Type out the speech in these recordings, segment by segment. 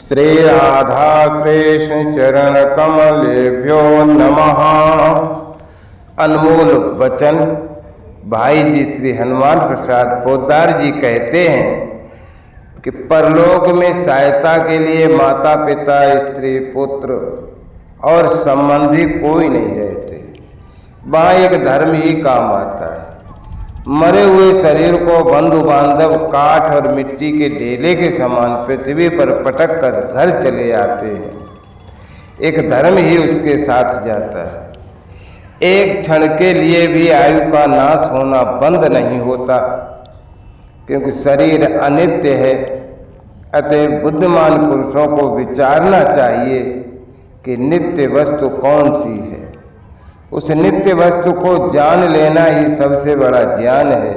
श्री राधा कृष्ण चरण कमलेभ्यो नमः। अनमोल वचन भाई जी श्री हनुमान प्रसाद पोद्दार जी कहते हैं कि परलोक में सहायता के लिए माता पिता स्त्री पुत्र और संबंधी कोई नहीं रहते। वहाँ एक धर्म ही काम आता है। मरे हुए शरीर को बंधु बांधव काठ और मिट्टी के ढेले के समान पृथ्वी पर पटक कर घर चले आते हैं। एक धर्म ही उसके साथ जाता है। एक क्षण के लिए भी आयु का नाश होना बंद नहीं होता, क्योंकि शरीर अनित्य है। अतः बुद्धिमान पुरुषों को विचारना चाहिए कि नित्य वस्तु कौन सी है। उस नित्य वस्तु को जान लेना ही सबसे बड़ा ज्ञान है।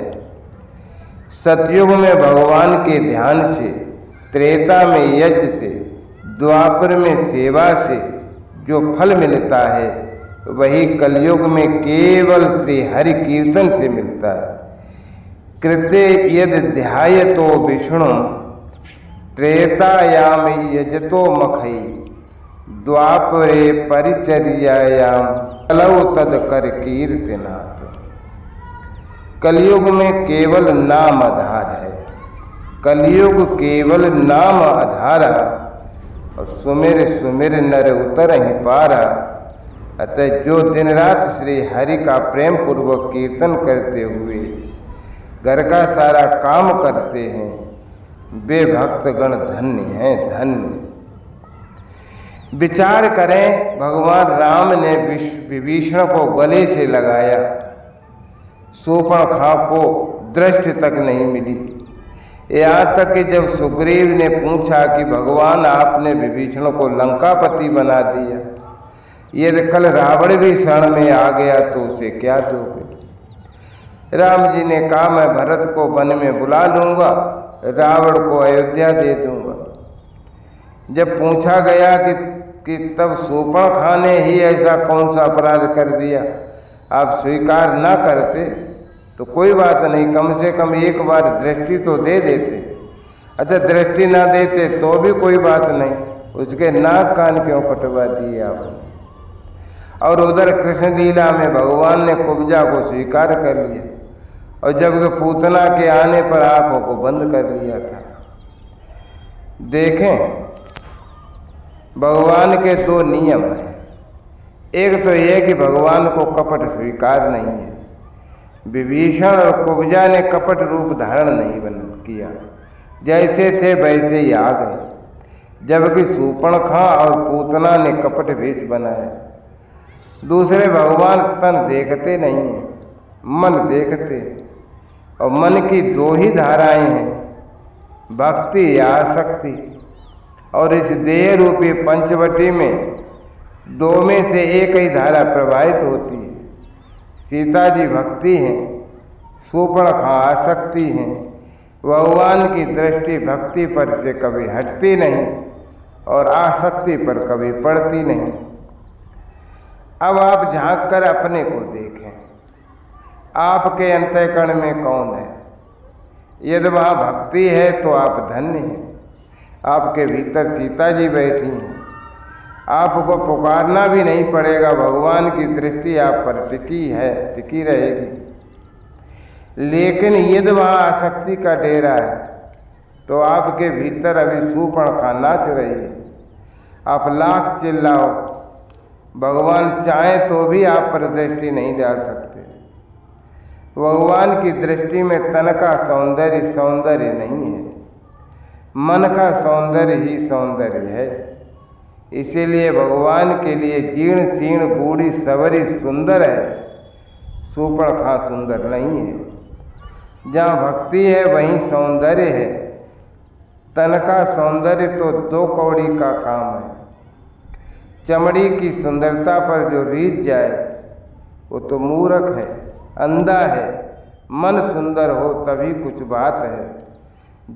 सतयुग में भगवान के ध्यान से, त्रेता में यज्ञ से, द्वापर में सेवा से जो फल मिलता है वही कलयुग में केवल श्री हरि कीर्तन से मिलता है। कृते यद ध्यायतो विष्णु त्रेतायाम यजतो मखई द्वापरे परिचर्यायाम कलौ तद कर कीर्तनाथ। कलयुग में केवल नाम आधार है। कलयुग केवल नाम आधारा और सुमिर सुमिर नर उतर ही पारा। अतः जो दिन रात श्री हरि का प्रेम पूर्वक कीर्तन करते हुए घर का सारा काम करते हैं वे भक्तगण धन्य हैं, धन्य। विचार करें, भगवान राम ने विभीषण को गले से लगाया, शूर्पणखा को दृष्टि तक नहीं मिली। यहाँ तक कि जब सुग्रीव ने पूछा कि भगवान आपने विभीषण को लंकापति बना दिया, यदि कल रावण भी शरण में आ गया तो उसे क्या दोगे। राम जी ने कहा मैं भरत को वन में बुला लूँगा, रावण को अयोध्या दे दूँगा। जब पूछा गया कि तब शूर्पणखा ने ही ऐसा कौन सा अपराध कर दिया, आप स्वीकार ना करते तो कोई बात नहीं, कम से कम एक बार दृष्टि तो दे देते। अच्छा, दृष्टि ना देते तो भी कोई बात नहीं, उसके नाक कान क्यों कटवा दिए आपने। और उधर कृष्ण लीला में भगवान ने कुब्जा को स्वीकार कर लिया और जबकि पूतना के आने पर आंखों को बंद कर लिया था। देखें, भगवान के दो नियम हैं। एक तो यह कि भगवान को कपट स्वीकार नहीं है। विभीषण और कुब्जा ने कपट रूप धारण नहीं किया, जैसे थे वैसे ही आ गए, जबकि शूर्पणखा और पूतना ने कपट वेश बनाया। दूसरे, भगवान तन देखते नहीं हैं, मन देखते। और मन की दो ही धाराएं हैं, भक्ति या आसक्ति। और इस देह रूपी पंचवटी में दो में से एक ही धारा प्रवाहित होती है। सीता जी भक्ति हैं, शूर्पणखा आसक्ति हैं। भगवान की दृष्टि भक्ति पर से कभी हटती नहीं और आसक्ति पर कभी पड़ती नहीं। अब आप झांक कर अपने को देखें, आपके अंतःकरण में कौन है। यदि वहाँ भक्ति है तो आप धन्य हैं। आपके भीतर सीता जी बैठी हैं, आपको पुकारना भी नहीं पड़ेगा, भगवान की दृष्टि आप पर टिकी है, टिकी रहेगी। लेकिन यदि वहाँ आसक्ति का डेरा है तो आपके भीतर अभी शूर्पणखा नाच रही है। आप लाख चिल्लाओ, भगवान चाहे तो भी आप पर दृष्टि नहीं डाल सकते। भगवान की दृष्टि में तन का सौंदर्य सौंदर्य नहीं है, मन का सौंदर्य ही सौंदर्य है। इसीलिए भगवान के लिए जीर्ण शीर्ण बूढ़ी सवरी सुंदर है, शूर्पणखा सुंदर नहीं है। जहाँ भक्ति है वहीं सौंदर्य है। तन का सौंदर्य तो दो कौड़ी का काम है। चमड़ी की सुंदरता पर जो रीझ जाए वो तो मूर्ख है, अंधा है। मन सुंदर हो तभी कुछ बात है।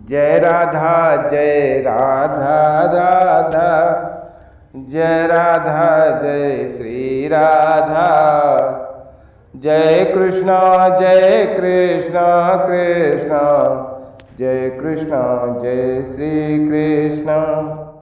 जय राधा जय राधा राधा, जय राधा जय श्री राधा, जय कृष्णा कृष्णा जय कृष्णा जय श्री कृष्ण।